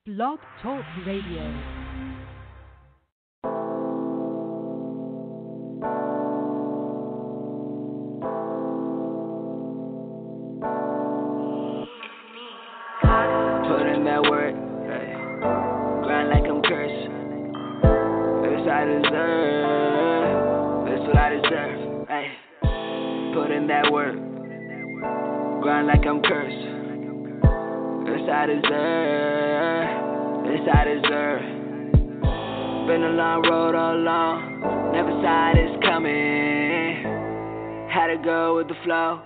Blog Talk Radio. Put in that work, hey. Grind like I'm cursed. This I deserve. This what I deserve, hey. Put in that work. Grind like I'm cursed. This I deserve. This I deserve. Been a long road all along. Never saw this coming. Had to go with the flow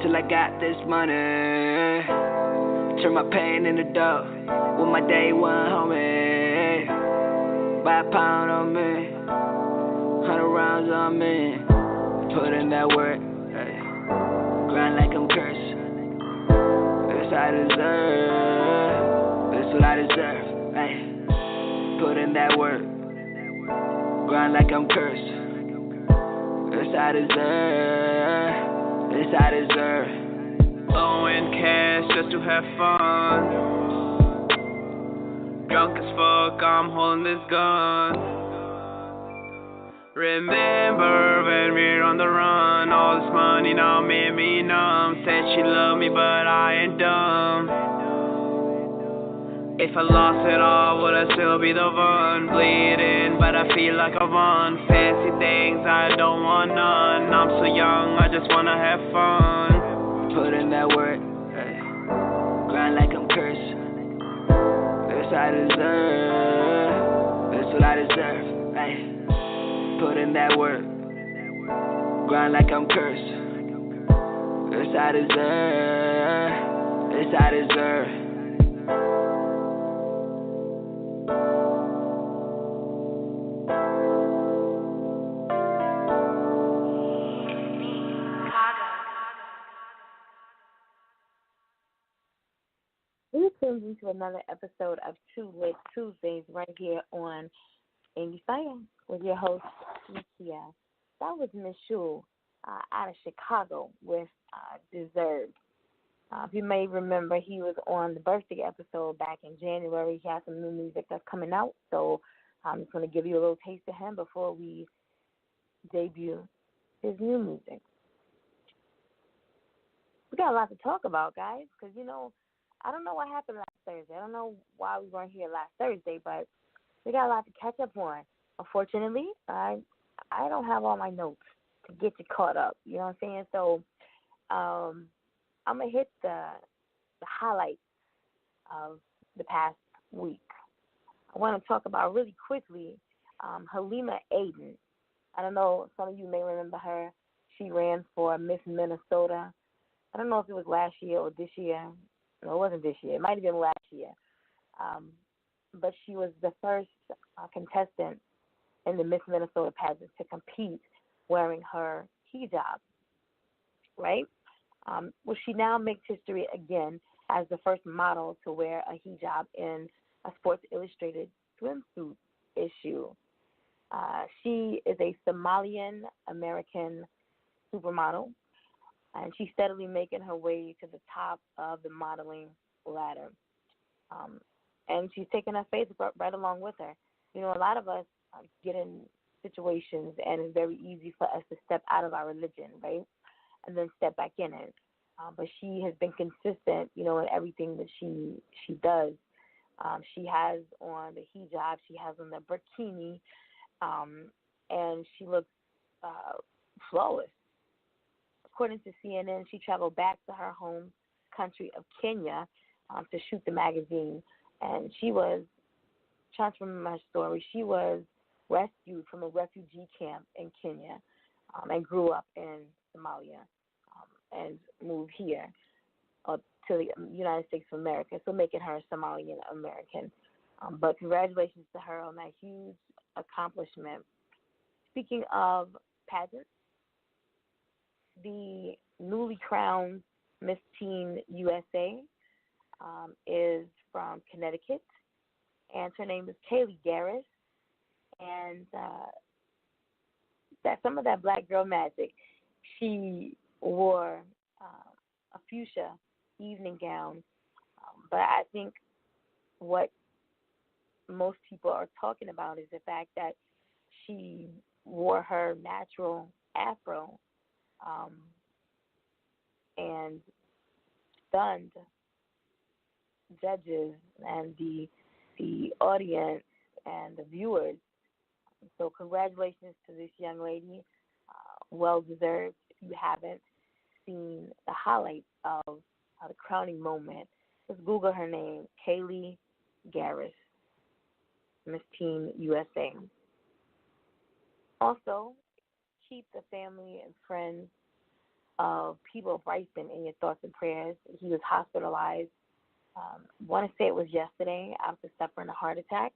till I got this money. Turn my pain into dough with my day one homie. Buy a pound on me, 100 rounds on me. Put in that work, hey. Grind like I'm cursed. This I deserve. This what I deserve, hey. Put in that work. Grind like I'm cursed. This I deserve. This I deserve. Blowing cash just to have fun. Drunk as fuck, I'm holding this gun. Remember when we're on the run? All this money now made me numb. Said she loved me, but I ain't dumb. If I lost it all, would I still be the one? Bleeding, but I feel like I won. Fancy things, I don't want none. I'm so young, I just wanna have fun. Put in that work, hey. Grind like I'm cursed. This I deserve. This what I deserve, hey. Put in that work. Grind like I'm cursed. This I deserve. This I deserve. We tuned into another episode of Two Lit Tuesdays right here on Endie Fiya with your host, Endie Fiya. That was Miss Shul out of Chicago with Deserve. If you may remember, he was on the birthday episode back in January. He has some new music that's coming out, so I'm just going to give you a little taste of him before we debut his new music. We got a lot to talk about, guys, because, I don't know what happened last Thursday. I don't know why we weren't here last Thursday, but we got a lot to catch up on. Unfortunately, I don't have all my notes to get you caught up. You know what I'm saying? So I'm going to hit the highlights of the past week. I want to talk about really quickly Halima Aden. I don't know, some of you may remember her. She ran for Miss Minnesota. I don't know if it was last year or this year. No, it wasn't this year. It might have been last year. But she was the first contestant in the Miss Minnesota pageant to compete wearing her hijab, right? Well, she now makes history again as the first model to wear a hijab in a Sports Illustrated swimsuit issue. She is a Somalian-American supermodel, and she's steadily making her way to the top of the modeling ladder. And she's taking her faith right along with her. A lot of us get in situations, and it's very easy for us to step out of our religion, right, and then step back in it. But she has been consistent, in everything that she does. She has on the hijab, she has on the burkini, and she looks flawless. According to CNN, she traveled back to her home country of Kenya to shoot the magazine. And she was, trying to remember her story, she was rescued from a refugee camp in Kenya and grew up in Somalia and moved here to the United States of America, so making her a Somalian American. But congratulations to her on that huge accomplishment. Speaking of pageants, the newly crowned Miss Teen USA is from Connecticut, and her name is Kaylee Garris, and that some of that black girl magic. She wore a fuchsia evening gown, but I think what most people are talking about is the fact that she wore her natural afro um, and stunned judges and the audience and the viewers. So congratulations to this young lady. Well deserved. If you haven't seen the highlights of the crowning moment, just Google her name, Kaylee Garris, Miss Teen USA. Also, keep the family and friends of Peebo Bryson in your thoughts and prayers. He was hospitalized. Want to say it was yesterday after suffering a heart attack.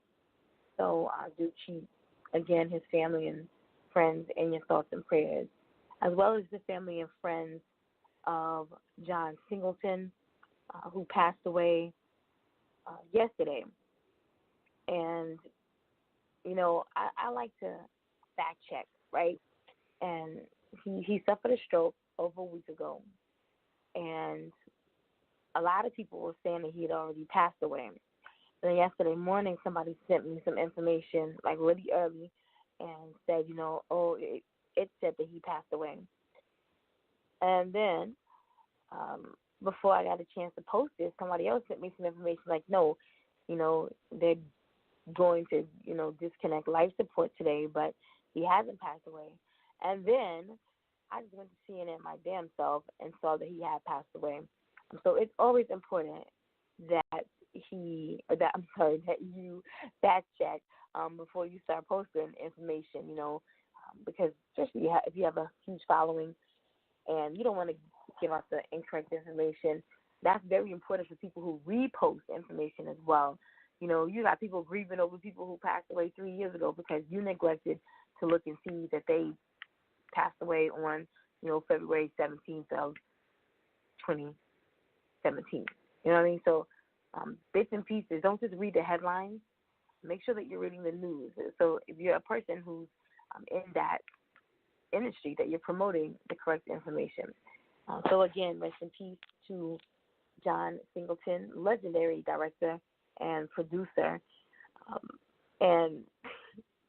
So do keep, again, his family and friends in your thoughts and prayers, as well as the family and friends of John Singleton, who passed away yesterday. And, you know, I like to fact check, right? And he suffered a stroke over a week ago. And a lot of people were saying that he had already passed away. Then yesterday morning, somebody sent me some information, like really early, and said, you know, it said that he passed away. And then before I got a chance to post this, somebody else sent me some information like, no, you know, they're going to, you know, disconnect life support today, but he hasn't passed away. And then I just went to CNN my damn self and saw that he had passed away. So it's always important that that you fact check before you start posting information, you know, because especially if you have a huge following and you don't want to give out the incorrect information. That's very important for people who repost information as well. You know, you got people grieving over people who passed away 3 years ago because you neglected to look and see that they passed away on, you know, February 17th of 2017. You know what I mean? So bits and pieces. Don't just read the headlines. Make sure that you're reading the news. So if you're a person who's in that industry, that you're promoting the correct information. So again, rest in peace to John Singleton, legendary director and producer. And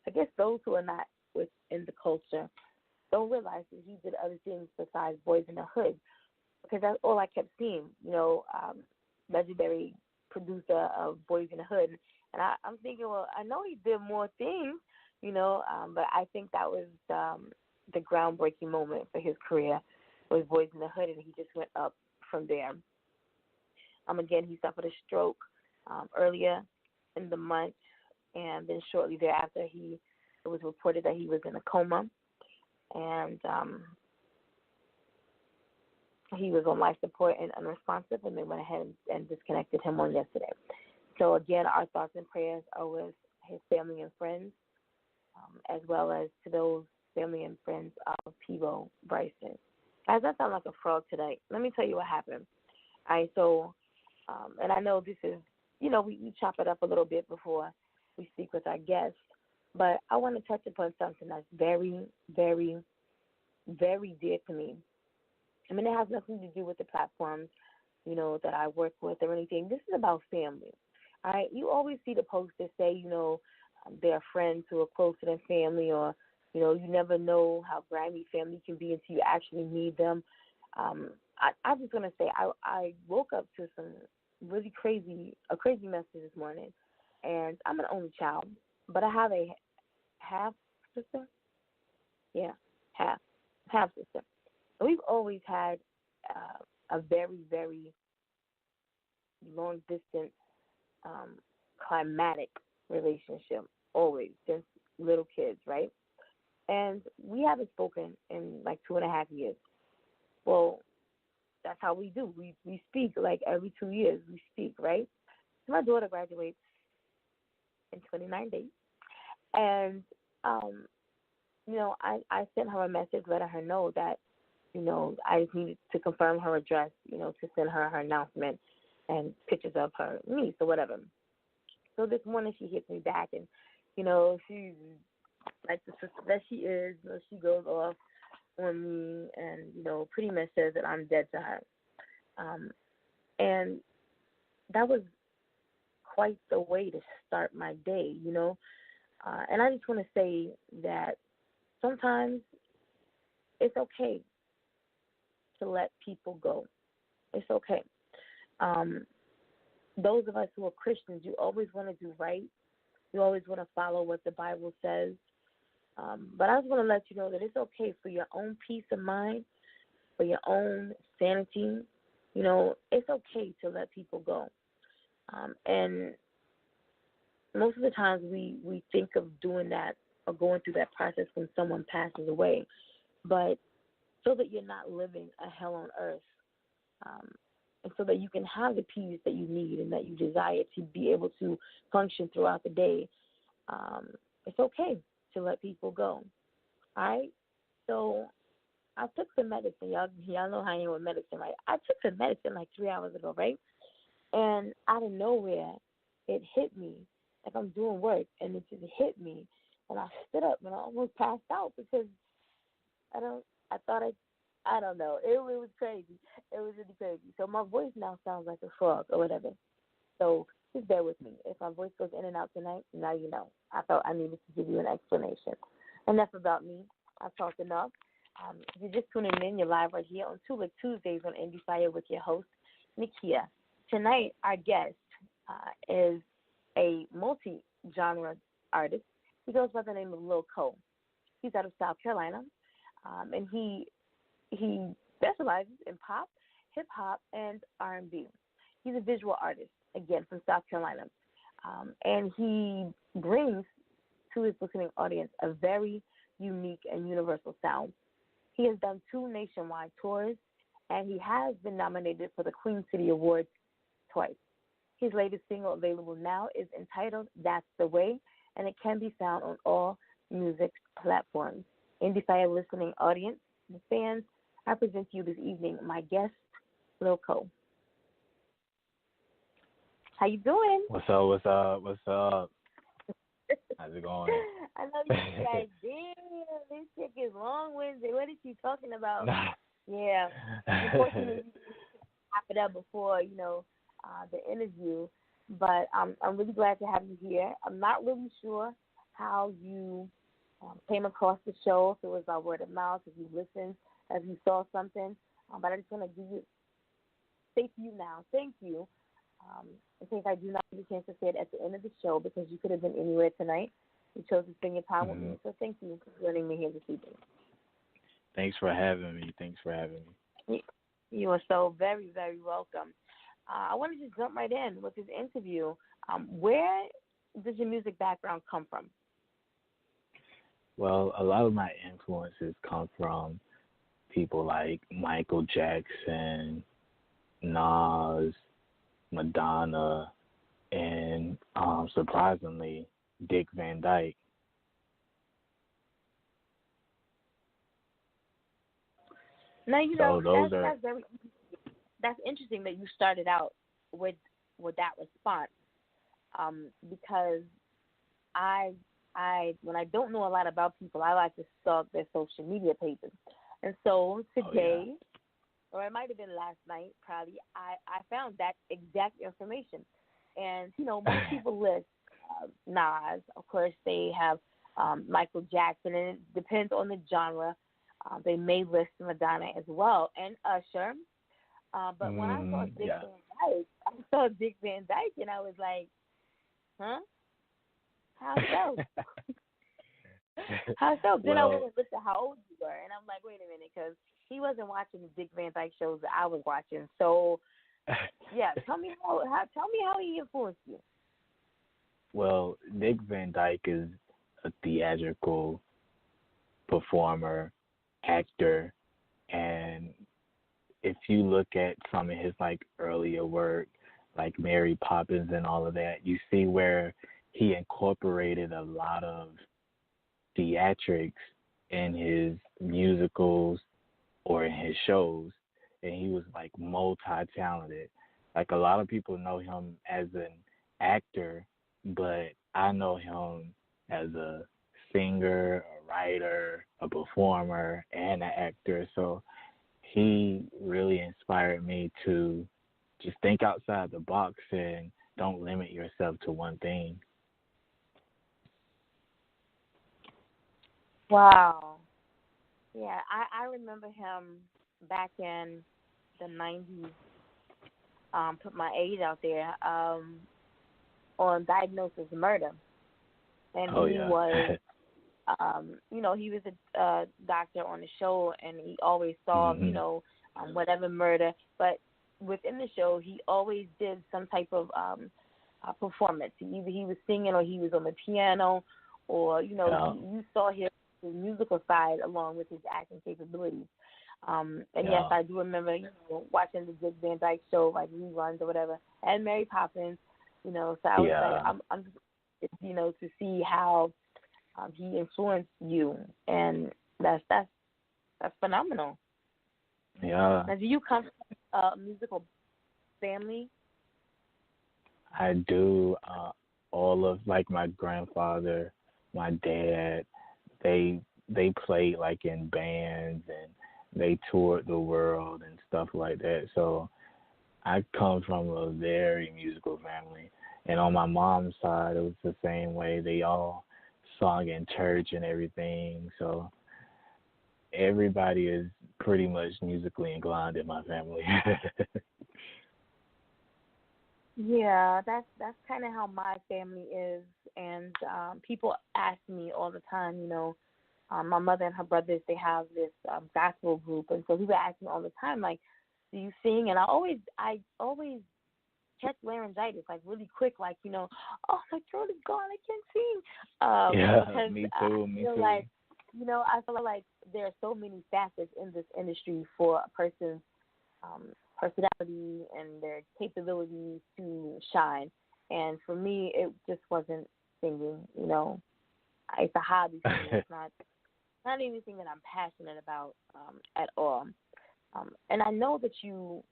I guess those who are not within the culture don't realize that he did other things besides Boys in the Hood, because that's all I kept seeing, you know, legendary producer of Boys in the Hood. And I'm thinking, well, I know he did more things, you know, but I think that was the groundbreaking moment for his career was Boys in the Hood, and he just went up from there. Again, he suffered a stroke earlier in the month, and then shortly thereafter, it was reported that he was in a coma, and he was on life support and unresponsive, and they went ahead and disconnected him on yesterday. So again, our thoughts and prayers are with his family and friends, as well as to those family and friends of Peebo Bryson. Guys, that sounds like a frog today. Let me tell you what happened. All right, so, and I know this is, you know, we chop it up a little bit before we speak with our guests, but I want to touch upon something that's very, very, very dear to me. I mean, it has nothing to do with the platforms, you know, that I work with or anything. This is about family. All right, you always see the posts that say, you know, there are friends who are closer than family, or, you know, you never know how grimy family can be until you actually need them. I'm just going to say I woke up to a crazy message this morning, and I'm an only child, but I have a half sister. Yeah, half sister. And we've always had a very, very long distance climatic relationship, always, since little kids, right? And we haven't spoken in like 2.5 years. Well, that's how we do. We speak like every 2 years. We speak, right? So my daughter graduates in 29 days. And, you know, I sent her a message letting her know that, you know, I just needed to confirm her address, you know, to send her announcement and pictures of her niece or whatever. So this morning she hits me back, and, you know, she's like the sister that she is. You know, she goes off on me and, you know, pretty much says that I'm dead to her. And that was quite the way to start my day, And I just want to say that sometimes it's okay to let people go. It's okay. Um, those of us who are Christians, you always want to do right. You always want to follow what the Bible says. But I just want to let you know that it's okay for your own peace of mind, for your own sanity. It's okay to let people go. And most of the times we think of doing that or going through that process when someone passes away, but so that you're not living a hell on earth, and so that you can have the peace that you need and that you desire to be able to function throughout the day, it's okay to let people go. All right? So I took some medicine. Y'all know how I am with medicine, right? I took some medicine like 3 hours ago, right? And out of nowhere, it hit me. Like I'm doing work, and it just hit me. And I stood up, and I almost passed out because I don't know. It was crazy. It was really crazy. So my voice now sounds like a frog or whatever. So just bear with me. If my voice goes in and out tonight, now you know. I thought I needed to give you an explanation. Enough about me. I've talked enough. If you're just tuning in, you're live right here on Tulip Tuesdays on Endie Fiya with your host, Nikia. Tonight, our guest is a multi-genre artist. He goes by the name of Lil Co. He's out of South Carolina, and he specializes in pop, hip-hop, and R&B. He's a visual artist, again, from South Carolina, and he brings to his listening audience a very unique and universal sound. He has done 2 nationwide tours, and he has been nominated for the Queen City Awards twice. His latest single available now is entitled That's the Way, and it can be found on all music platforms. Endie Fiya listening audience, the fans, I present to you this evening my guest, Lil Co. How you doing? What's up? How's it going? I know you guys, damn, this chick is long-winded. What is she talking about? Yeah. Unfortunately, we wrap it up before, the interview. But I'm really glad to have you here. I'm not really sure how you came across the show, if it was by word of mouth, if you listened, if you saw something. But I just want to say to you now, thank you. In case I do not get a chance to say it at the end of the show, because you could have been anywhere tonight. You chose to spend your time with me. So thank you for joining me here this evening. Thanks for having me. You are so very, very welcome. I want to just jump right in with this interview. Where does your music background come from? Well, a lot of my influences come from people like Michael Jackson, Nas, Madonna, and surprisingly, Dick Van Dyke. Now, that's interesting that you started out with that response, because I when I don't know a lot about people, I like to stalk their social media pages, and so today, or it might have been last night, probably I found that exact information, and most people list Nas, of course they have Michael Jackson, and it depends on the genre. They may list Madonna as well, and Usher. But when I saw Dick Van Dyke, and I was like, huh? How so? How so? Then I went and looked at how old you were, and I'm like, wait a minute, because he wasn't watching the Dick Van Dyke shows that I was watching. So, yeah, tell me how he influenced you. Well, Dick Van Dyke is a theatrical performer, actor, and if you look at some of his earlier work, like Mary Poppins and all of that, you see where he incorporated a lot of theatrics in his musicals or in his shows, and he was multi-talented. A lot of people know him as an actor, but I know him as a singer, a writer, a performer, and an actor. So he really inspired me to just think outside the box and don't limit yourself to one thing. Wow. Yeah, I remember him back in the 90s. Put my age out there. On Diagnosis Murder, and Oh he yeah. was, he was a doctor on the show, and he always saw, Mhm. whatever murder. But within the show, he always did some type of performance. Either he was singing, or he was on the piano, or Yeah. you saw his musical side along with his acting capabilities. And yes, Yeah. I do remember, watching the Dick Van Dyke Show, like reruns or whatever, and Mary Poppins. So I was like, Yeah. I'm just, to see how he influenced you, and that's phenomenal. Yeah. Now, do you come from a musical family? I do. All of like my grandfather, my dad, they played like in bands and they toured the world and stuff like that. So I come from a very musical family. And on my mom's side, it was the same way. They all sung in church and everything. So everybody is pretty much musically inclined in my family. Yeah, that's kind of how my family is, and people ask me all the time. My mother and her brothers, they have this gospel group, and so people ask me all the time, like, "Do you sing?" And I always catch laryngitis like really quick, like, oh, my throat is gone, I can't sing, Yeah, because me I too, me feel too. like, I feel like there are so many facets in this industry for a person's um, personality and their capabilities to shine. And for me, it just wasn't singing. It's a hobby for me. It's not anything that I'm passionate about at all. And I know that you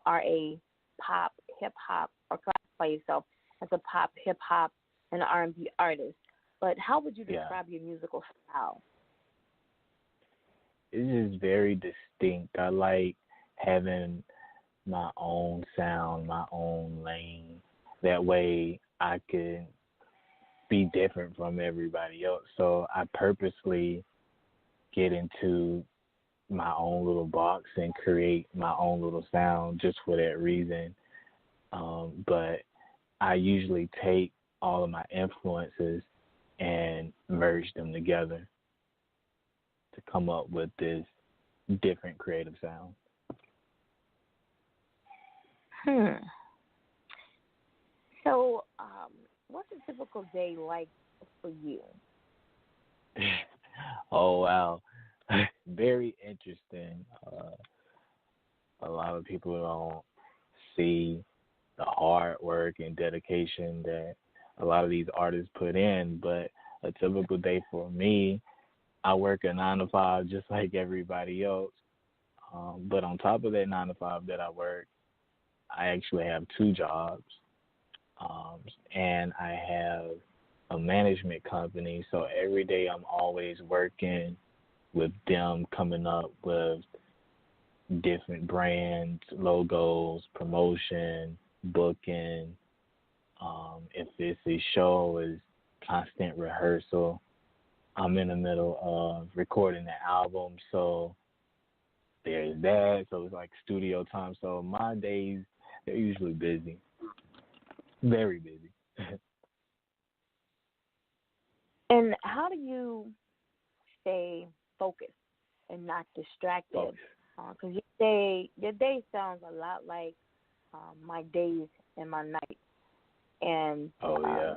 are a pop, hip hop, or classify yourself as a pop, hip hop, and R&B artist. But how would you Yeah. describe your musical style? It's just very distinct. I like having my own sound, my own lane. That way I can be different from everybody else. So I purposely get into my own little box and create my own little sound just for that reason. But I usually take all of my influences and merge them together to come up with this different creative sound. Hmm. So, what's a typical day like for you? Oh wow, very interesting. A lot of people don't see the hard work and dedication that a lot of these artists put in, but a typical day for me, I work a 9 to 5 just like everybody else. But on top of that 9 to 5 that I work, I actually have two jobs, um, and I have a management company. So every day I'm always working with them, coming up with different brands, logos, promotion, booking. If it's a show, is constant rehearsal. I'm in the middle of recording the album, so there's that. So it's like studio time. So my days, they're usually busy, very busy. And how do you stay focused and not Oh, distracted? Because your day sounds a lot like my days and my nights. And oh yeah.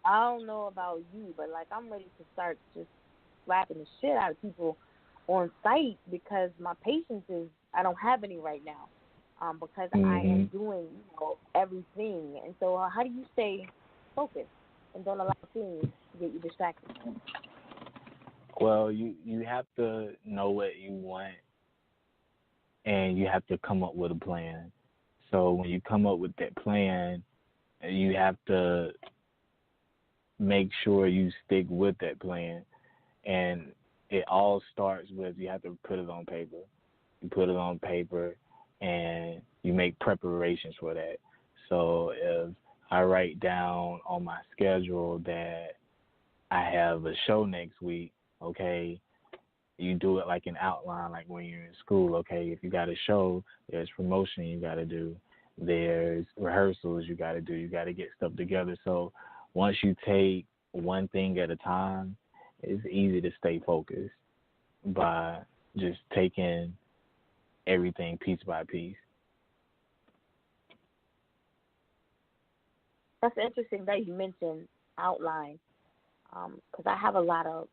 I don't know about you, but like I'm ready to start just slapping the shit out of people on site because my patience is I don't have any right now. Because I am Mhm. doing everything, and so how do you stay focused and don't allow things to get you distracted? Well, you have to know what you want, and you have to come up with a plan. So when you come up with that plan, you have to make sure you stick with that plan. And it all starts with you have to put it on paper. You put it on paper and you make preparations for that. So if I write down on my schedule that I have a show next week, okay, you do it like an outline, like when you're in school, okay, if you got a show, there's promotion you got to do, there's rehearsals you got to do, you got to get stuff together. So once you take one thing at a time, it's easy to stay focused by just taking everything piece by piece. That's interesting that you mentioned outline, because I have a lot of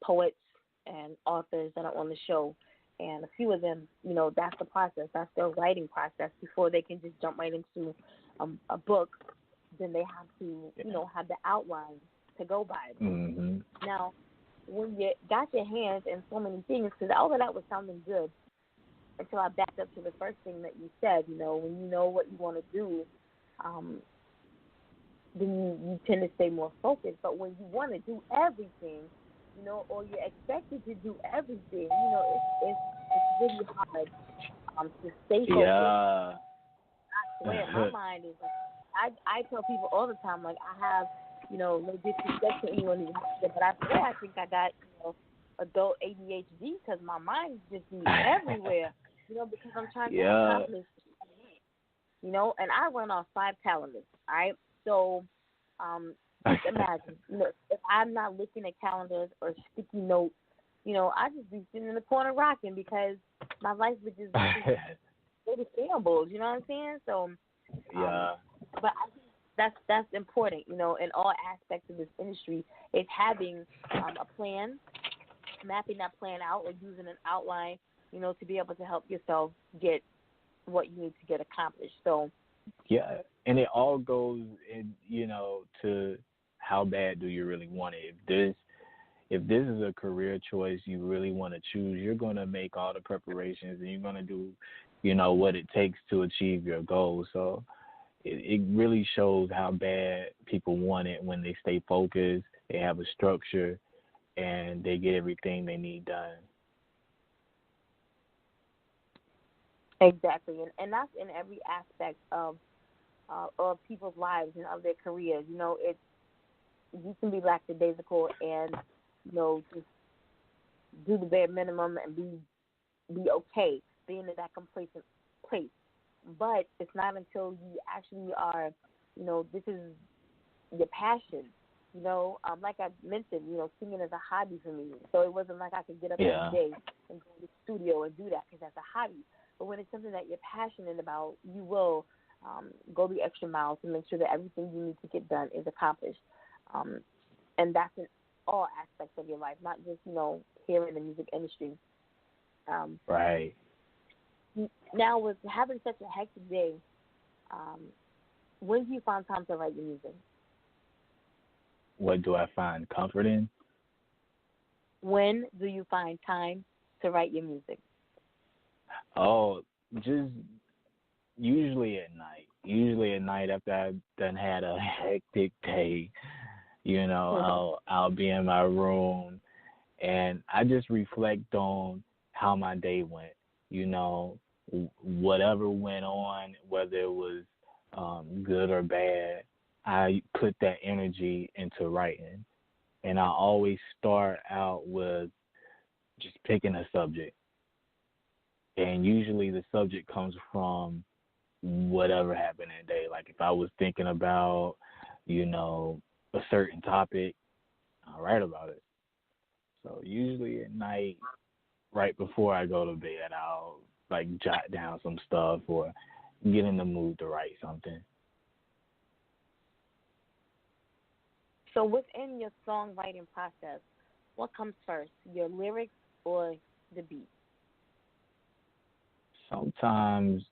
poets and authors that are on the show, and a few of them, that's the process. That's their writing process before they can just jump right into a book. Then they have to, have the outline to go by. Mm-hmm. Now, when you got your hands in so many things, because all of that was sounding good until I backed up to the first thing that you said. When you know what you want to do, then you tend to stay more focused. But when you want to do everything, or you're expected to do everything, it's really hard to stay focused. Yeah. I swear, my mind is like, I tell people all the time, like, I have, no disrespect to anyone who has it, but I swear I think I got, adult ADHD, because my mind just be everywhere, because I'm trying to accomplish, and I run on 5 calendars, all right? So, just imagine, if I'm not looking at calendars or sticky notes, I just be sitting in the corner rocking, because my life would just go to shambles, you know what I'm saying? So, but I think that's important, in all aspects of this industry, is having a plan, mapping that plan out, or using an outline, to be able to help yourself get what you need to get accomplished. So, yeah, and it all goes in, to how bad do you really want it. If this is a career choice you really want to choose, you're going to make all the preparations, and you're going to do, what it takes to achieve your goal. So it really shows how bad people want it when they stay focused, they have a structure, and they get everything they need done. Exactly, and that's in every aspect of people's lives and of their careers. It's, you can be lackadaisical and just do the bare minimum and be okay being in that complacent place. But it's not until you actually are, this is your passion. Like I mentioned, singing is a hobby for me. So it wasn't like I could get up every day and go to the studio and do that, because that's a hobby. But when it's something that you're passionate about, you will go the extra mile to make sure that everything you need to get done is accomplished. And that's in all aspects of your life, not just, here in the music industry. Right. Now, with having such a hectic day, when do you find time to write your music? What do I find comfort in? When do you find time to write your music? Oh, just usually at night. Usually at night after I've done had a hectic day, I'll be in my room and I just reflect on how my day went. Whatever went on, whether it was good or bad, I put that energy into writing. And I always start out with just picking a subject. And usually the subject comes from whatever happened that day. Like if I was thinking about, a certain topic, I'll write about it. So usually at night, right before I go to bed, I'll like jot down some stuff or get in the mood to write something. So within your songwriting process, what comes first, your lyrics or the beat? Sometimes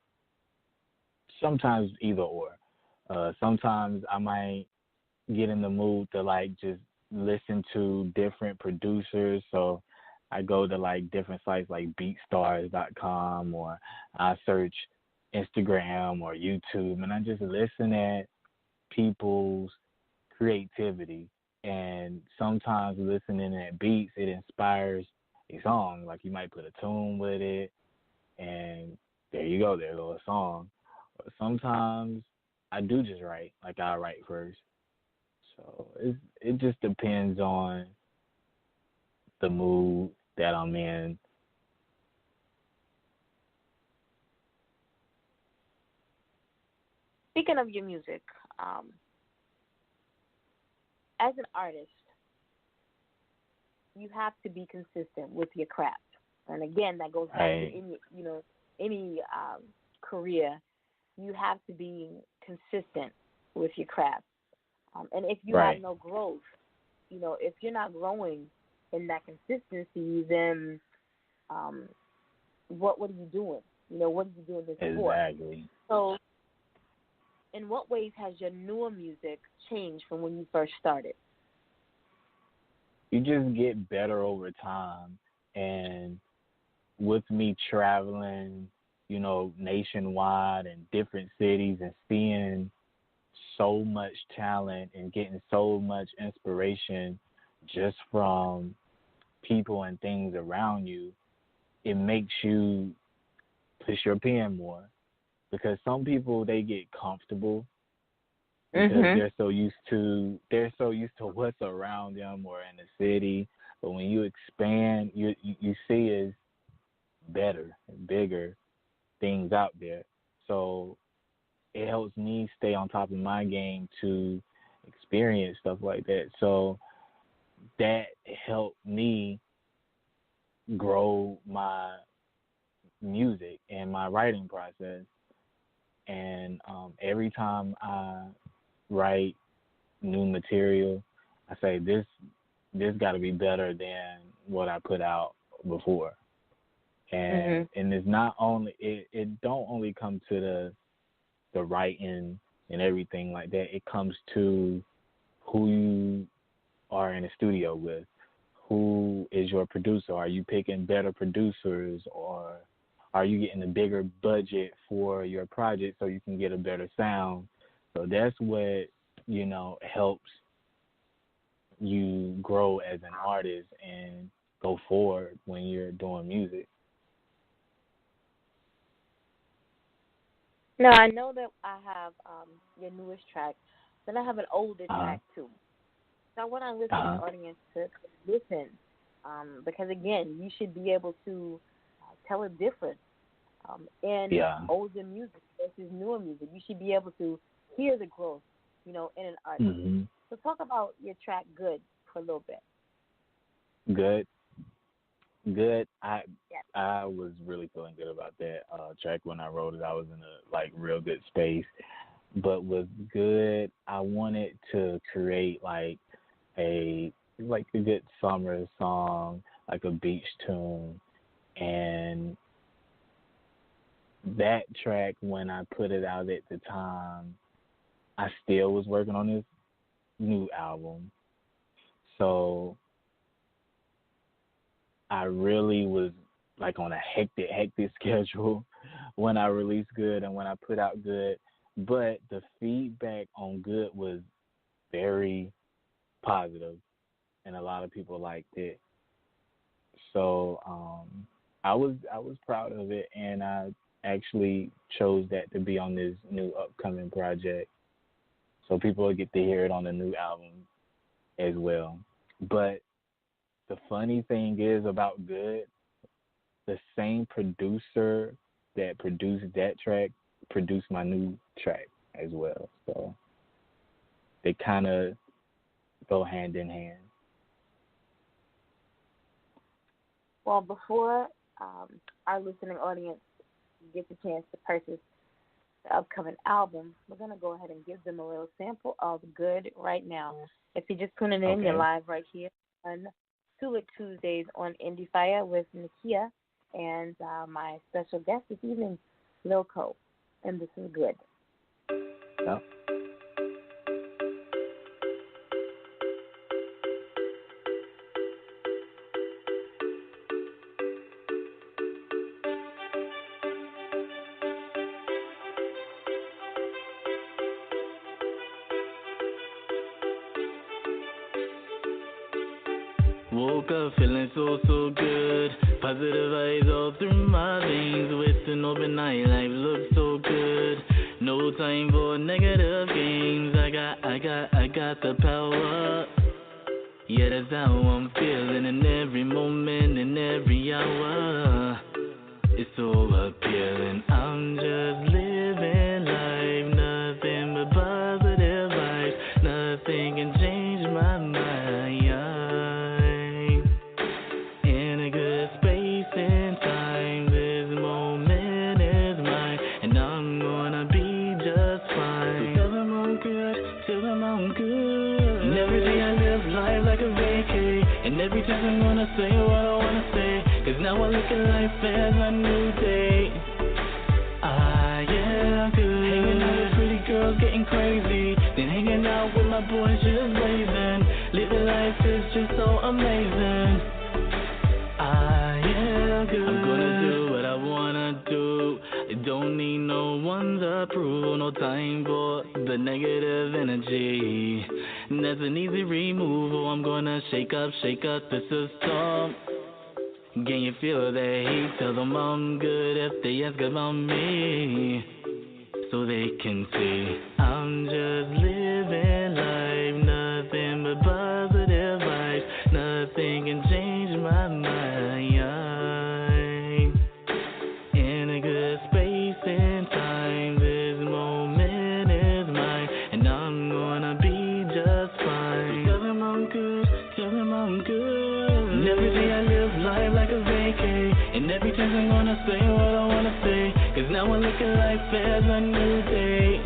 either or. Sometimes I might get in the mood to like just listen to different producers. So I go to like different sites like beatstars.com, or I search Instagram or YouTube, and I just listen at people's creativity. And sometimes listening at beats, it inspires a song. Like you might put a tune with it, and there you go, there goes a song. Sometimes I do just write. Like I write first. So it just depends on the mood that I'm in. Speaking of your music, as an artist, you have to be consistent with your craft. And again, that goes back to Right. any career. You have to be consistent with your craft. And if you have Right. no growth, if you're not growing in that consistency, then what are you doing? What are you doing this for? Exactly. So, in what ways has your newer music changed from when you first started? You just get better over time. And with me traveling, nationwide and different cities and seeing so much talent and getting so much inspiration just from people and things around you, it makes you push your pen more. Because some people they get comfortable because they're so used to what's around them or in the city. But when you expand, you see is better and bigger things out there. So it helps me stay on top of my game to experience stuff like that. So that helped me grow my music and my writing process. And every time I write new material, I say this got to be better than what I put out before. And it's not only it don't only come to the writing and everything like that. It comes to who you are in the studio with. Who is your producer? Are you picking better producers, or are you getting a bigger budget for your project so you can get a better sound? So that's what, helps you grow as an artist and go forward when you're doing music. Now, I know that I have your newest track, then I have an older Uh-huh. track too. So I want our listening Uh-huh. audience to listen, because again, you should be able to tell a difference in Yeah. older music versus newer music. You should be able to hear the growth, in an artist. Hmm. So talk about your track "Good" for a little bit. Good. Good. Yes. I was really feeling good about that track when I wrote it. I was in a real good space. But with Good, I wanted to create a good summer song, like a beach tune. And that track, when I put it out at the time, I still was working on this new album. So I really was on a hectic schedule when I released Good and when I put out Good. But the feedback on Good was very positive, and a lot of people liked it. So I was proud of it, and I actually chose that to be on this new upcoming project, so people will get to hear it on the new album as well. But the funny thing is about Good, the same producer that produced that track produced my new track as well. So they kind of go hand in hand. Well, before our listening audience gets a chance to purchase the upcoming album, we're going to go ahead and give them a little sample of "Good" right now. If you're just tuning in, you're Okay. live right here on Tulip Tuesdays on Endie Fiya with Nakia and my special guest this evening, Lil Co. And this is "Good." Yep. Woke up feeling so good. Positive vibes all through my veins. With an open night, life looks so good. No time for negative games. I got the power. Yeah, that's how I'm feeling in every moment, in every hour. It's so appealing. I'm just living life, nothing but positive vibes. Nothing can change my mind. In a good space and time, this moment is mine, and I'm gonna be just fine. So tell them I'm good, tell them I'm good. And every day I live life like a vacay, and every time I'm gonna say what I wanna say, 'cause now I look at life as a new day. Yeah, good. Hanging out with pretty girls, getting crazy, then hanging out with my boys, just blazing. Living life is just so amazing. Yeah, good. I'm gonna do what I wanna do. I don't need no one's approval. No time for the negative energy. That's an easy removal. I'm gonna shake up the system. Can you feel the heat? Tell them I'm good if they ask about me, so they can see I'm just living life, nothing but positive vibes. Nothing can change my mind. In a good space and time, this moment is mine, and I'm gonna be just fine. Tell them I'm good, tell them I'm good. And every day I live life like a vacay, and every time I'm gonna say what I wanna say, 'cause now I look at life as a new day.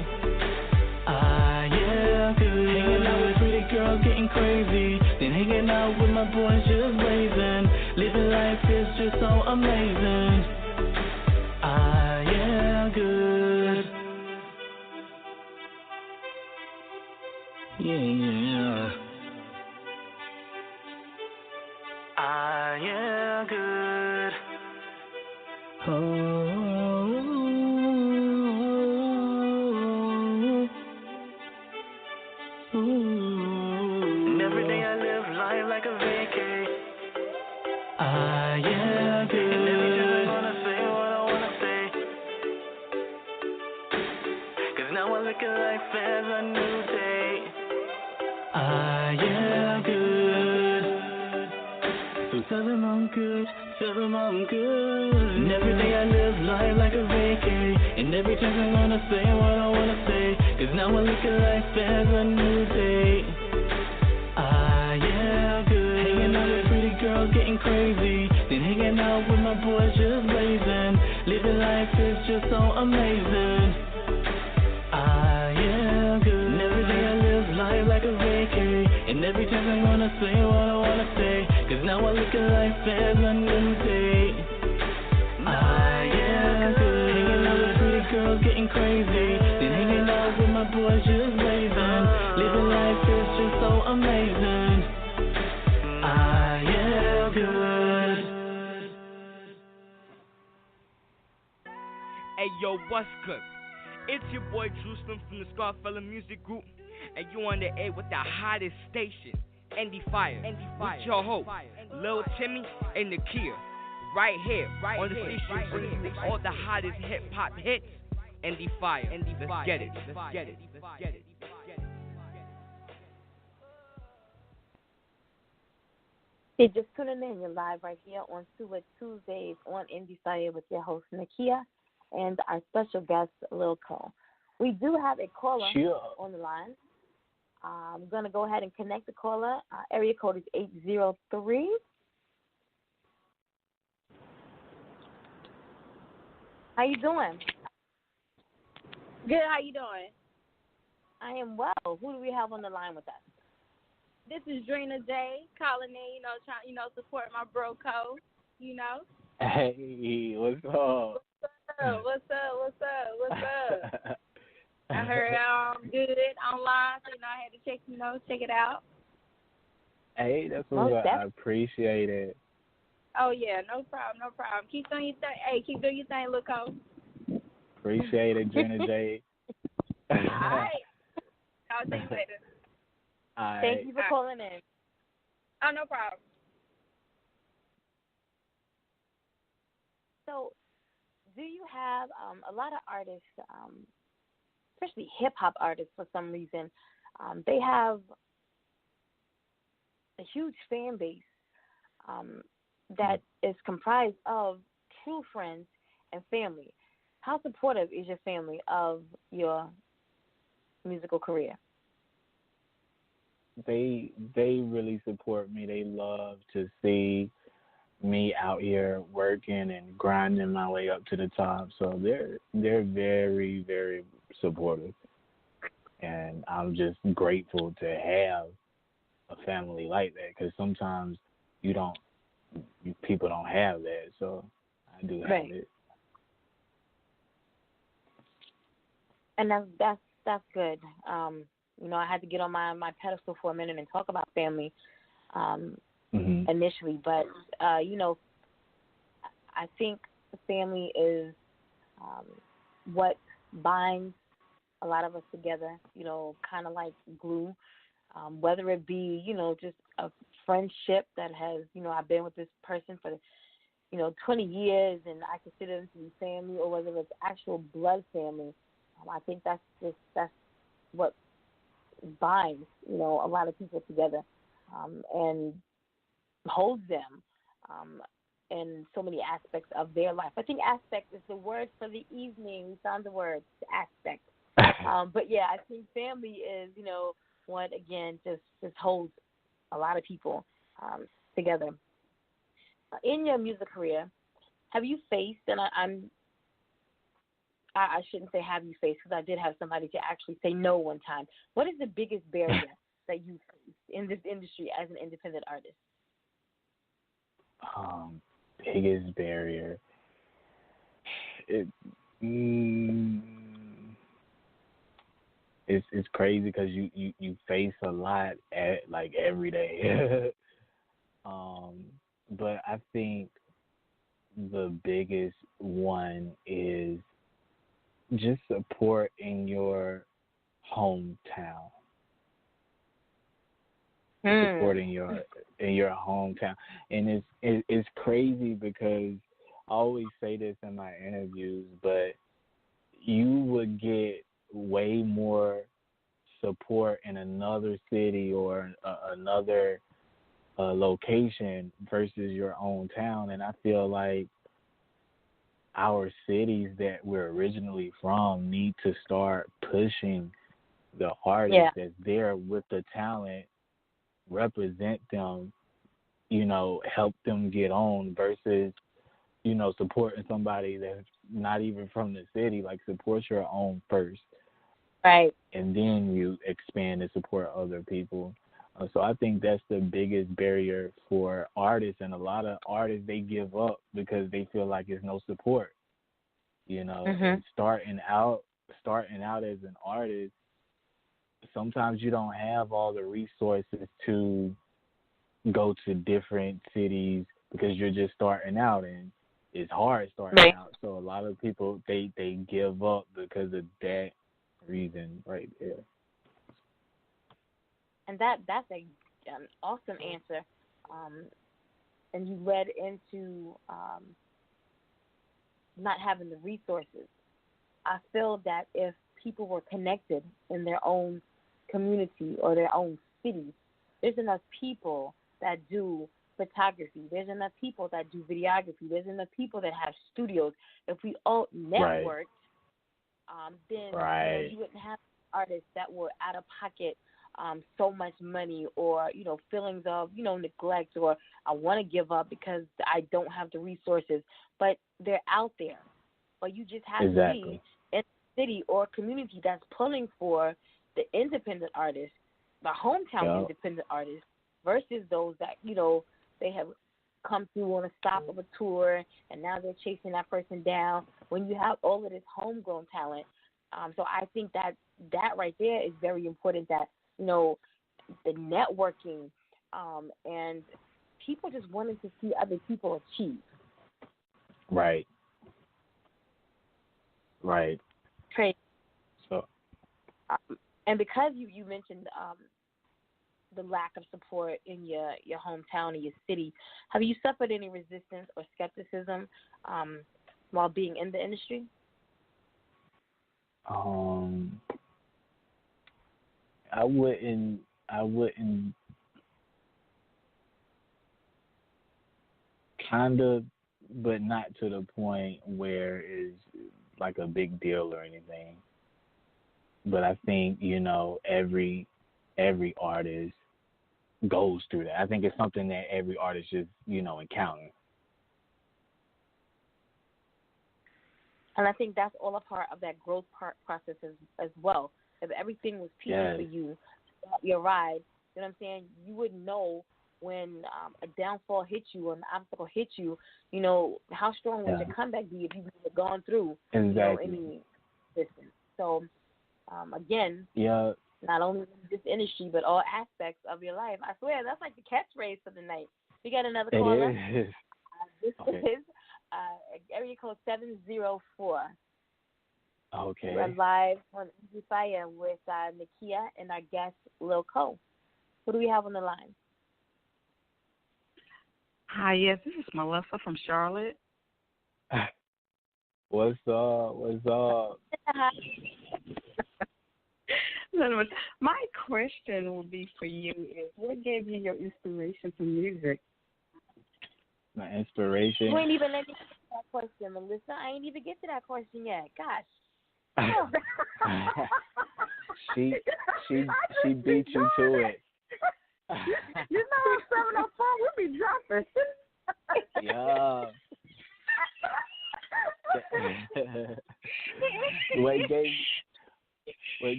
Yeah, good. Hanging out with pretty girls, getting crazy, then hanging out with my boys, just blazing. Living life is just so amazing. Yeah, good. Yeah. Yeah, good. And every day I live life like a vacay. Yeah, good. And every time I'm gonna say what I wanna say, 'cause now I look at life as a new day. Yeah, good. So tell them I'm good, tell them I'm good. And every day I live life like a vacay, and every time I'm gonna say what I wanna say, 'cause now I look at life as a new day. Yeah, good. Hanging out with pretty girls, getting crazy, then hanging out with my boys, just blazing. Living life is just so amazing. Yeah, good. And every day I live life like a vacay, and every time I'm gonna say what I wanna say, 'cause now I look at life as a new day. Yeah, good. Hanging out with pretty girls, getting crazy, then hanging out with my boys, just blazing. Living life is just so amazing. Yeah, good. Hey yo, what's good? It's your boy Jerusalem from the Scarfella Music Group, and you on the air with the hottest station, Endie Fiya, with your host, Lil Timmy and Nakia, right here on the station bringing you all the hottest hip hop hits. Endie Fiya, let's get it. Hey, just tuning in. You're live right here on Super Tuesdays on Endie Fiya with your host Nakia and our special guest Lil Co. We do have a caller on the line. I'm going to go ahead and connect the caller. Area code is 803. How you doing? Good, how you doing? I am well. Who do we have on the line with us? This is Drina J calling in, trying, support my bro Co, Hey, what's up? What's up? I heard good online, so I had to check it out. Hey, that's what I appreciate it. Oh yeah, no problem. Keep doing your thing. Hey, keep doing your thing, Lil Co. Appreciate it, Jenna J. All right. I'll see you later. All right. Thank you for calling in. Oh, no problem. So, do you have a lot of artists especially hip hop artists for some reason, they have a huge fan base that is comprised of true friends and family. How supportive is your family of your musical career? They really support me. They love to see me out here working and grinding my way up to the top. So they're very, very supportive, and I'm just grateful to have a family like that, because sometimes people don't have that. So I do have it. And that's good. I had to get on my pedestal for a minute and talk about family initially, but I think family is what binds a lot of us together. Kind of like glue. Whether it be just a friendship that has I've been with this person for 20 years and I consider them to be family, or whether it's actual blood family. I think that's what binds, a lot of people together and holds them in so many aspects of their life. I think aspect is the word for the evening. We found the word, aspect. But yeah, I think family is, what again just holds a lot of people together. In your music career, have you faced, and I shouldn't say have you faced, because I did have somebody to actually say no one time. What is the biggest barrier that you face in this industry as an independent artist? Biggest barrier. It's crazy because you face a lot every day. But I think the biggest one is just support in your hometown. Support in your hometown, and it's crazy because I always say this in my interviews, but you would get way more support in another city or another location versus your own town, and I feel like our cities that we're originally from need to start pushing the artists that's there with the talent, represent them, help them get on versus, supporting somebody that's not even from the city. Like, support your own first. Right. And then you expand and support other people. So I think that's the biggest barrier for artists, and a lot of artists, they give up because they feel like there's no support. And starting out as an artist, sometimes you don't have all the resources to go to different cities because you're just starting out, and it's hard starting out. So a lot of people, they give up because of that reason right there. And that's an awesome answer. And you led into not having the resources. I feel that if people were connected in their own community or their own city, there's enough people that do photography. There's enough people that do videography. There's enough people that have studios. If we all networked, then you wouldn't have artists that were out of pocket so much money, or feelings of neglect, or I want to give up because I don't have the resources. But they're out there. But you just have to be in a city or community that's pulling for the independent artists, the hometown independent artists, versus those that they have come through on a stop of a tour and now they're chasing that person down. When you have all of this homegrown talent, so I think that right there is very important. That the networking and people just wanting to see other people achieve. Right. Great. So, and because you mentioned the lack of support in your hometown or your city, have you suffered any resistance or skepticism while being in the industry? I wouldn't kind of, but not to the point where it's like a big deal or anything. But I think every artist goes through that. I think it's something that every artist just encounters. And I think that's all a part of that growth process as well. If everything was peachy Yes. for you, your ride, you know what I'm saying? You wouldn't know when a downfall hit you or an obstacle hit you. How strong would your comeback be if you had gone through Exactly. any distance? So, again, Yeah. not only in this industry but all aspects of your life. I swear that's like the catchphrase for the night. We got another caller. It is. This Okay. is area code 704. Okay. We're live on Endie Fiya with Nakia and our guest Lil Co. Who do we have on the line? Hi, yes, this is Melissa from Charlotte. What's up? What's up? My question would be for you is, what gave you your inspiration for music? My inspiration. You ain't even let me get to that question, Melissa. I ain't even get to that question yet. Gosh. she beat you to it. You know, 704, we be dropping. Yeah. what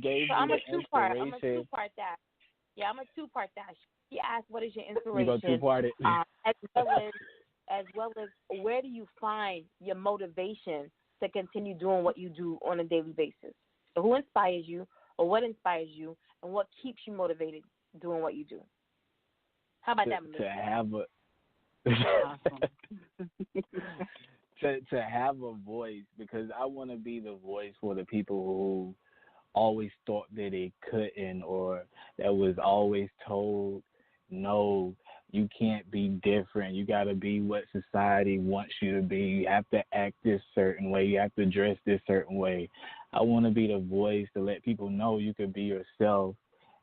gave So I'm you a two-part. inspiration? I'm a two-part that. Yeah, I'm a two-part that. She asked, "What is your You inspiration?" gonna two-part it? As well as where do you find your motivation to continue doing what you do on a daily basis? So who inspires you, or what inspires you, and what keeps you motivated doing what you do? How about that, Melissa? To have a to have a voice, because I want to be the voice for the people who always thought that they couldn't, or that was always told, no, you can't be different. You got to be what society wants you to be. You have to act this certain way. You have to dress this certain way. I want to be the voice to let people know you can be yourself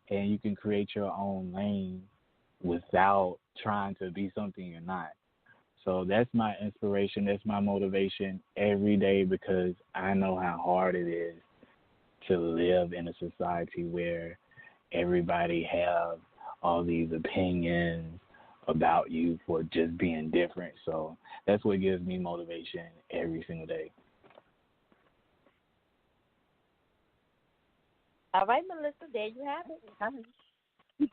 and you can create your own lane without trying to be something you're not. So that's my inspiration. That's my motivation every day, because I know how hard it is to live in a society where everybody have all these opinions about you for just being different. So that's what gives me motivation every single day. All right, Melissa, there you have it.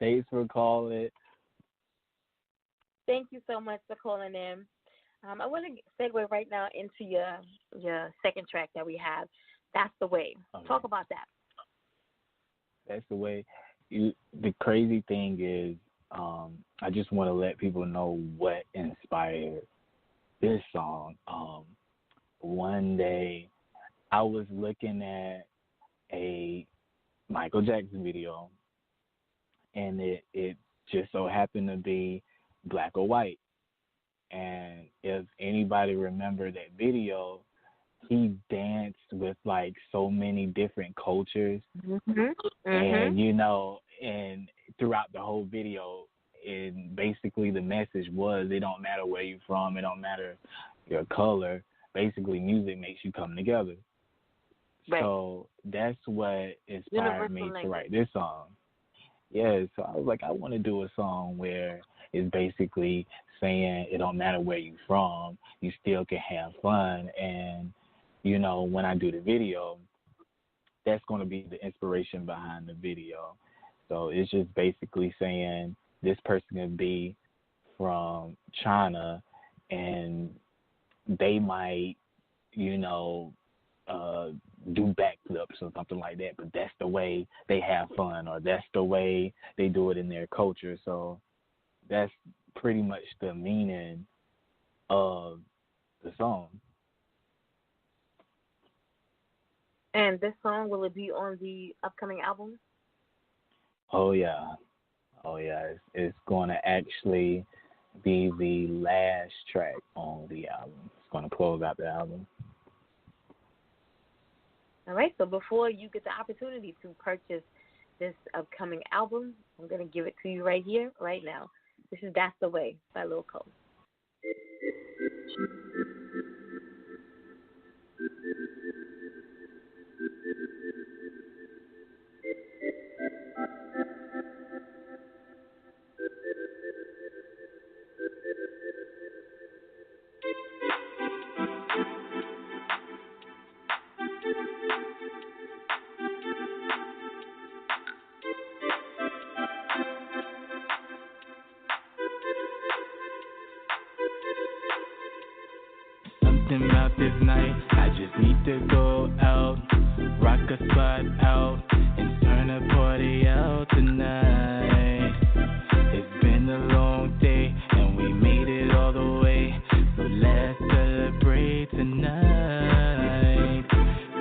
Thanks for calling. Thank you so much for calling in. I want to segue right now into your second track that we have. That's the Way. Okay. Talk about that. That's the way. The crazy thing is, I just want to let people know what inspired this song. One day, I was looking at a Michael Jackson video, and it just so happened to be black or white. And if anybody remember that video, he danced with like so many different cultures. And and throughout the whole video, and basically the message was, it don't matter where you're from, it don't matter your color, basically music makes you come together. Right. So that's what inspired me to write this song. Yeah, so I was like, I want to do a song where it's basically saying it don't matter where you're from, you still can have fun. And when I do the video, that's going to be the inspiration behind the video. So it's just basically saying this person can be from China and they might, do backflips or something like that, but that's the way they have fun, or that's the way they do it in their culture. So that's pretty much the meaning of the song. And this song, will it be on the upcoming album? Oh yeah. It's going to actually be the last track on the album. It's going to close out the album. All right, so before you get the opportunity to purchase this upcoming album, I'm going to give it to you right here, right now. This is That's the Way by Lil Co. Something about this night, I just need to go out, rock a spot out, and turn the party out tonight. It's been a long day, and we made it all the way, so let's celebrate tonight.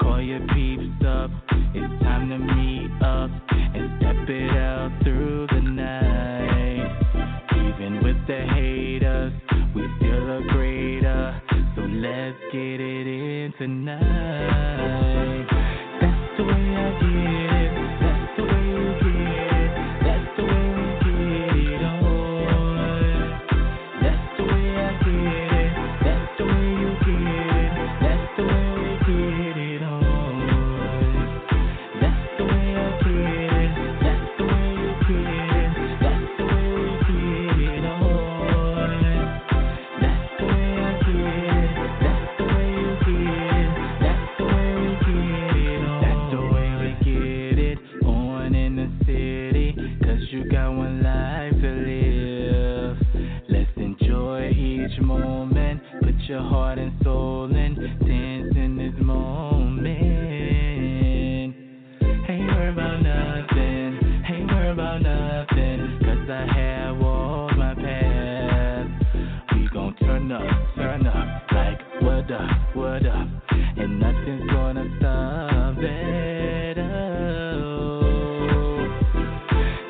Call your peeps up, it's time to meet up, and step it out through the night. Even with the haters, we still a greater. So let's get it in tonight. That's the way I get it. That's the way you get it. That's the way we get it on. That's the way I get it. That's the way you get it. That's the way we get it on. That's the way I get it. That's the way you get it. That's the way we get it on. That's the way I get it. You got one life to live. Let's enjoy each moment. Put your heart and soul in. Dance in this moment. Ain't worry about nothing. Ain't worry about nothing. 'Cause I have walked my path. We gon' turn up like what up, and nothing's gonna stop it.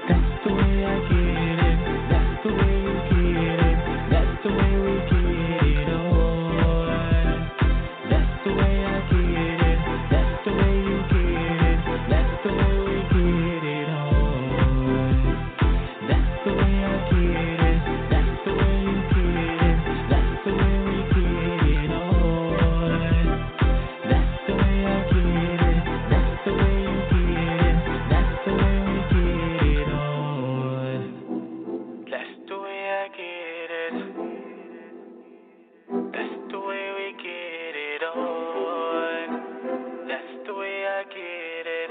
That's the way I get it. That's the way you get it. That's the way we get it on. That's the way I get it. That's the way you get it. That's the way we get it on. That's the way I get it. That's the way you get it. That's the way we get it on. That's the way I get it. That's the way you get it. That's the way we get it on. That's the way I get it. That's the way we get it on. That's the way I get it.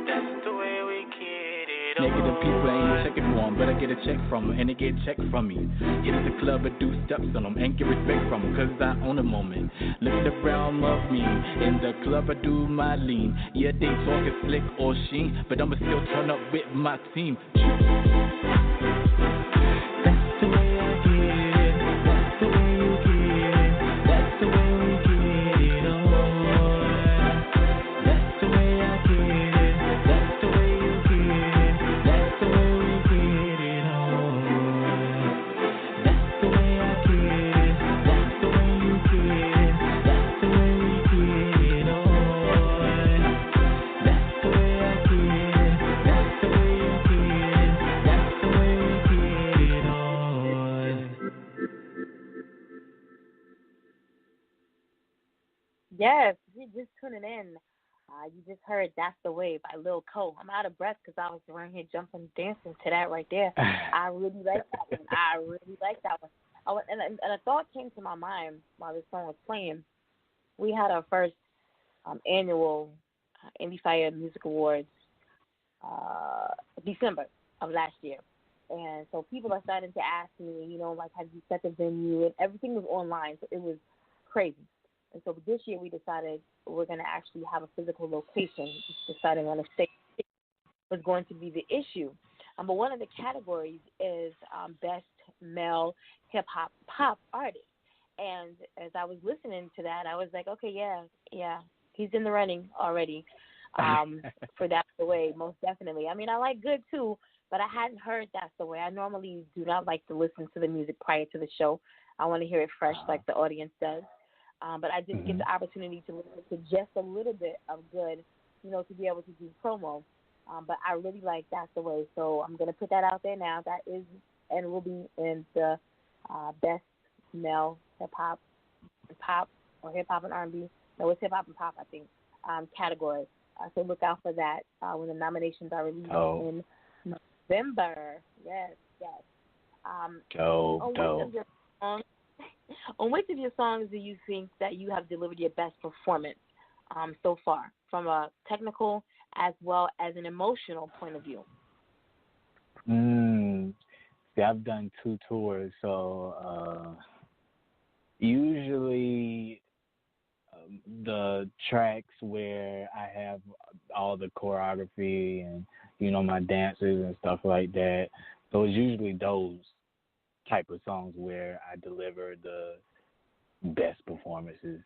That's the way we get it on. Negative people ain't checking for 'em, but I get a check from 'em, and they get checked from me. Get to the club and do steps on 'em, and get respect from 'em, 'cause I own a moment. Look at the brown of me, in the club I do my lean. Yeah, they talking slick or sheen, but I'ma still turn up with my team. That's the way I get it. That's the way you get it. That's the way we get it on. That's the way I get it. That's the way you get it. That's the way we get it on. That's the way I get it. That's the way you get it. That's the way we get it on. That's the way I get it. That's the way you get it. That's the way we get it on. Yes, if you're just tuning in, you just heard That's the Way by Lil Co. I'm out of breath because I was around here jumping, dancing to that right there. I really like that one. I really like that one. And a thought came to my mind while this song was playing. We had our first annual Endie Fiya Music Awards December of last year. And so people are starting to ask me, like, have you set the venue? And everything was online, so it was crazy. And so this year we decided we're going to actually have a physical location. Just deciding on a state was going to be the issue. But one of the categories is Best Male Hip-Hop Pop Artist. And as I was listening to that, I was like, okay, yeah, he's in the running already for That's the Way, most definitely. I mean, I like Good, too, but I hadn't heard That's the Way. I normally do not like to listen to the music prior to the show. I want to hear it fresh like the audience does. But I didn't get the opportunity to listen to just a little bit of good, to be able to do promo. But I really like That's the Way. So I'm going to put that out there now. That is and will be in the best male hip-hop or hip-hop and R&B. No, it's hip-hop and pop, I think, category. So look out for that when the nominations are released in November. Yes. On which of your songs do you think that you have delivered your best performance so far, from a technical as well as an emotional point of view? See, I've done 2 tours, so usually the tracks where I have all the choreography and, my dancers and stuff like that, so it's usually those type of songs where I deliver the best performances,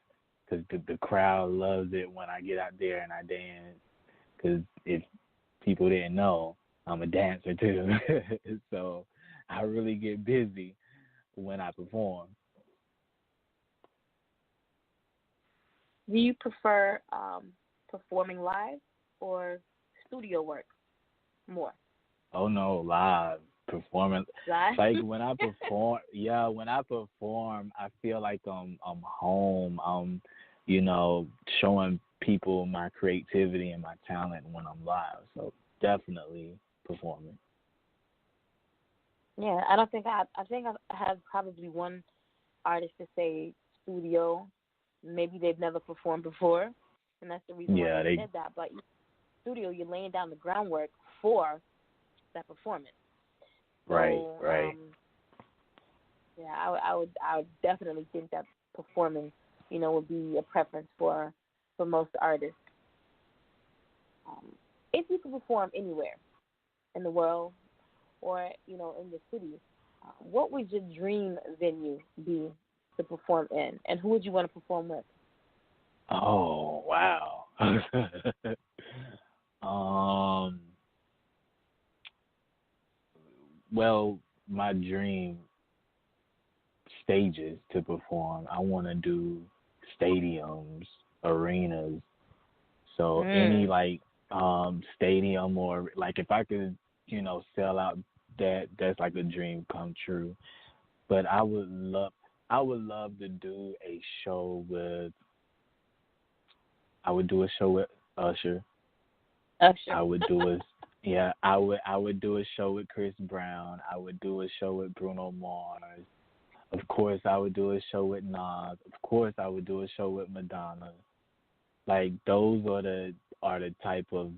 because the crowd loves it when I get out there and I dance, because if people didn't know, I'm a dancer too. So I really get busy when I perform. Do you prefer performing live or studio work more? Oh no, live performance. Live? Like when I perform, I feel like I'm home. I'm, showing people my creativity and my talent when I'm live. So definitely performing. Yeah, I don't think I think I have probably one artist to say studio. Maybe they've never performed before, and that's the reason why they said that. But studio, you're laying down the groundwork for that performance. Right. Yeah, I would definitely think that performing, would be a preference for most artists. If you could perform anywhere in the world or, in the city, what would your dream venue be to perform in? And who would you want to perform with? Oh, wow. Well, my dream stages to perform, I want to do stadiums, arenas. So any stadium, or like if I could, sell out that's like a dream come true. But I would love to do a show with Usher. I would do I would do a show with Chris Brown. I would do a show with Bruno Mars. Of course, I would do a show with Nas. Of course, I would do a show with Madonna. Like, those are the type of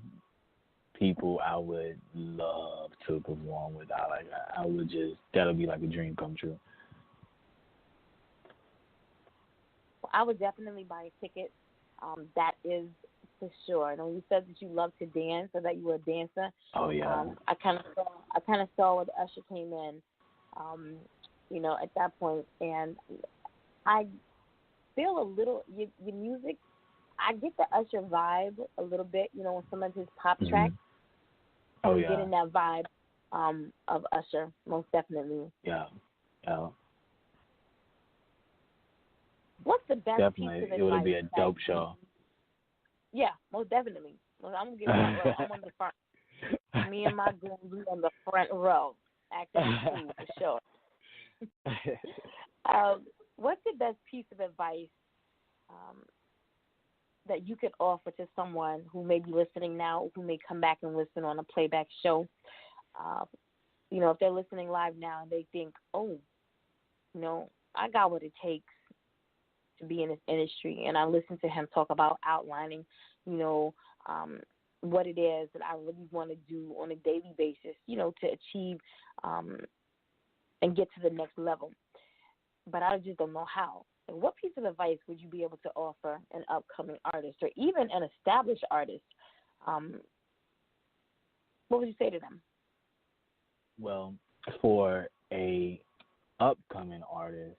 people I would love to perform with. I would just, that'll be like a dream come true. I would definitely buy a ticket. That is for sure. And when you said that you love to dance, or that you were a dancer, I kind of saw when Usher came in, at that point, and I feel a little your music. I get the Usher vibe a little bit, on some of his pop tracks. I'm getting that vibe of Usher, most definitely. Yeah. What's the best definitely. piece of advice? It would be a dope show. Yeah, most definitely. Well, I'm gonna get front row. I'm on the front. Me and my goons, we on the front row, acting cool for sure. What's the best piece of advice that you could offer to someone who may be listening now, who may come back and listen on a playback show? If they're listening live now and they think, I got what it takes to be in this industry, and I listen to him talk about outlining, what it is that I really want to do on a daily basis, to achieve and get to the next level. But I just don't know how. And what piece of advice would you be able to offer an upcoming artist or even an established artist? What would you say to them? Well, for a upcoming artist,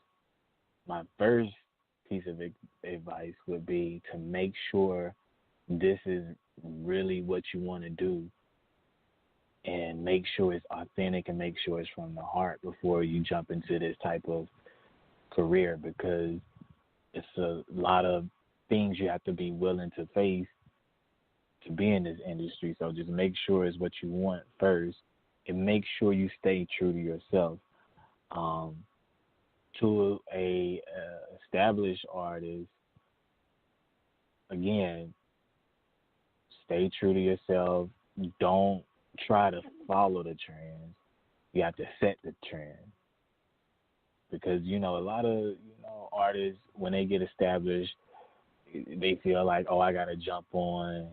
my first piece of advice would be to make sure this is really what you want to do, and make sure it's authentic and make sure it's from the heart before you jump into this type of career, because it's a lot of things you have to be willing to face to be in this industry. So just make sure it's what you want first, and make sure you stay true to yourself. To a established artist, again, stay true to yourself. Don't try to follow the trends. You have to set the trend. Because, a lot of, artists, when they get established, they feel like, oh, I got to jump on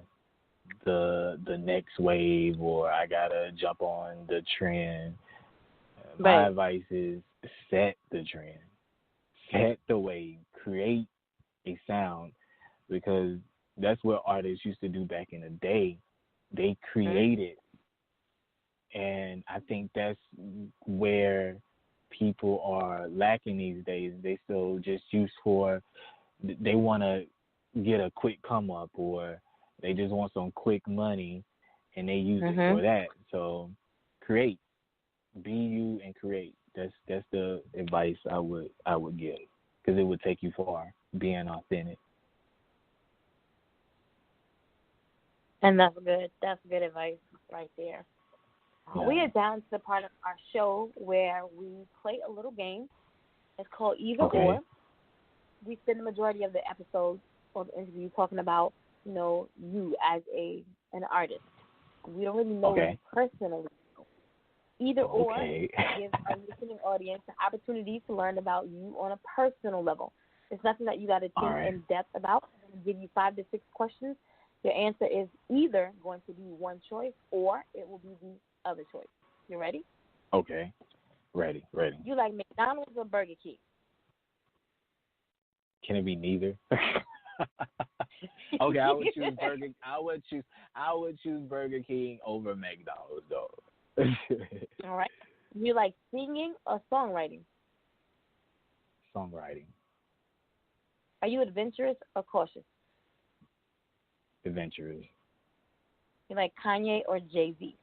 the next wave, or I got to jump on the trend. My advice is set the trend. Set the wave. Create a sound, because that's what artists used to do back in the day. They created, and I think that's where people are lacking these days. They still just they want to get a quick come up, or they just want some quick money, and they use it for that. So create, be you, and create. That's the advice I would give, because it would take you far, being authentic. And that's good. That's good advice right there. Yeah. We are down to the part of our show where we play a little game. It's called Either Or. We spend the majority of the episodes or the interview talking about, you as an artist. We don't really know you personally. Either or gives our listening audience the opportunity to learn about you on a personal level. It's nothing that you got to think in depth about. I'm going to give you 5 to 6 questions. Your answer is either going to be one choice, or it will be the other choice. You ready? Okay. Ready. You like McDonald's or Burger King? Can it be neither? Okay, I would choose Burger. I would choose Burger King over McDonald's, though. All right. You like singing or songwriting? Songwriting. Are you adventurous or cautious? Adventurous. You like Kanye or Jay-Z?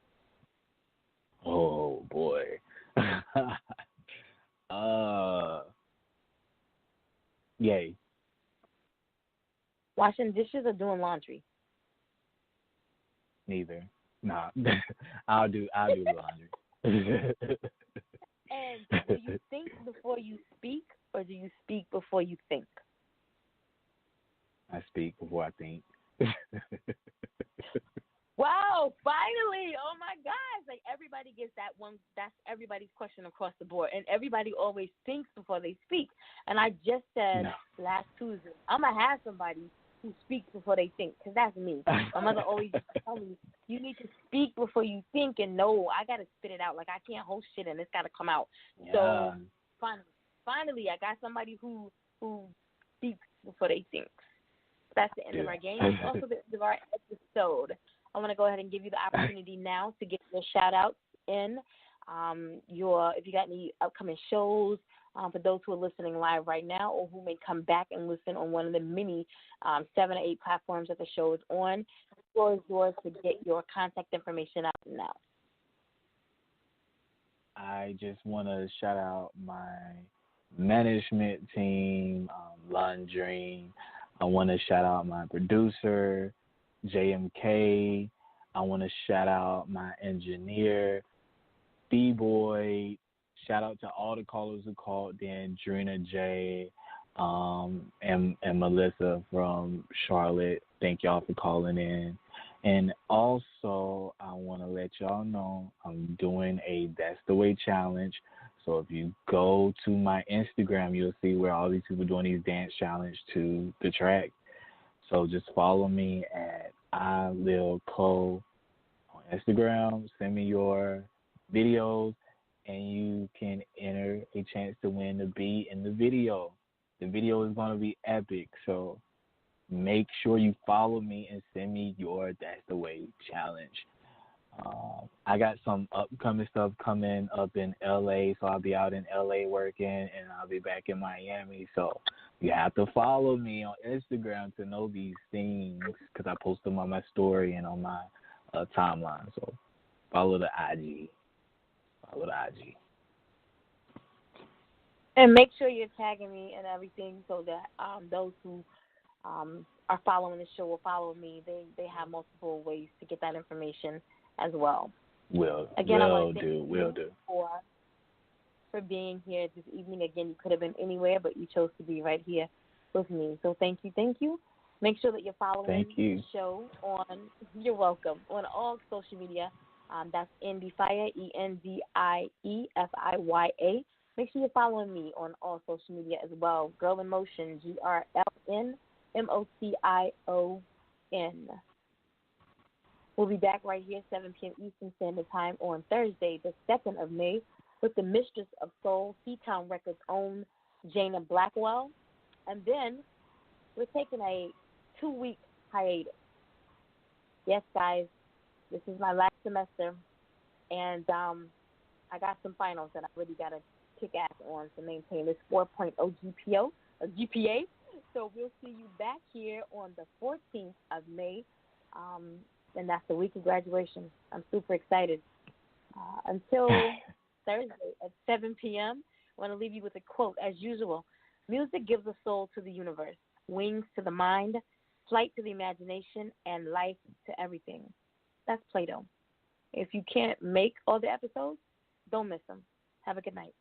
Oh boy. Yay. Washing dishes or doing laundry? Neither. Nah. I'll do laundry. And do you think before you speak, or do you speak before you think? I speak before I think. Wow, finally. Oh my gosh. Like, everybody gets that one. That's everybody's question across the board. And everybody always thinks before they speak. And I just said last Tuesday, I'm going to have somebody who speaks before they think, because that's me. My mother always used to tell me, you need to speak before you think, and no, I got to spit it out. Like, I can't hold shit, and it's got to come out. Yeah. So finally, I got somebody who speaks before they think. That's the end of our game. It's also the end of our episode. I want to go ahead and give you the opportunity now to get your shout-outs in. If you got any upcoming shows, for those who are listening live right now, or who may come back and listen on one of the many 7 or 8 platforms that the show is on, the floor is yours to get your contact information out now. I just want to shout out my management team, Lundream. I want to shout out my producer, JMK. I want to shout out my engineer, B-Boy. Shout out to all the callers who called in, Drina J, and Melissa from Charlotte. Thank y'all for calling in. And also, I want to let y'all know I'm doing a That's the Way challenge. So if you go to my Instagram, you'll see where all these people doing these dance challenge to the track. So just follow me at Lil Co on Instagram. Send me your videos, and you can enter a chance to win the beat in the video. The video is going to be epic, so make sure you follow me and send me your That's the Way challenge. I got some upcoming stuff coming up in LA, so I'll be out in LA working, and I'll be back in Miami. So you have to follow me on Instagram to know these things, because I post them on my story and on my timeline. So follow the IG. And make sure you're tagging me and everything so that those who are following the show will follow me. They have multiple ways to get that information as well. Will do. For being here this evening. Again, you could have been anywhere, but you chose to be right here with me. So thank you. Make sure that you're following the show on, you're welcome, on all social media. That's Endie Fiya, ENDIEFIYA. Make sure you're following me on all social media as well. Girl in Motion, GRLNMOTION. We'll be back right here, 7 p.m. Eastern Standard Time on Thursday, the 2nd of May, with the Mistress of Soul, C-Town Records' own Jana Blackwell. And then we're taking a 2-week hiatus. Yes, guys, this is my last semester, and I got some finals that I really got to kick ass on to maintain this 4.0 GPA. So we'll see you back here on the 14th of May, and that's the week of graduation. I'm super excited. Until Thursday at 7 p.m., I want to leave you with a quote, as usual. Music gives a soul to the universe, wings to the mind, flight to the imagination, and life to everything. That's Plato. If you can't make all the episodes, don't miss them. Have a good night.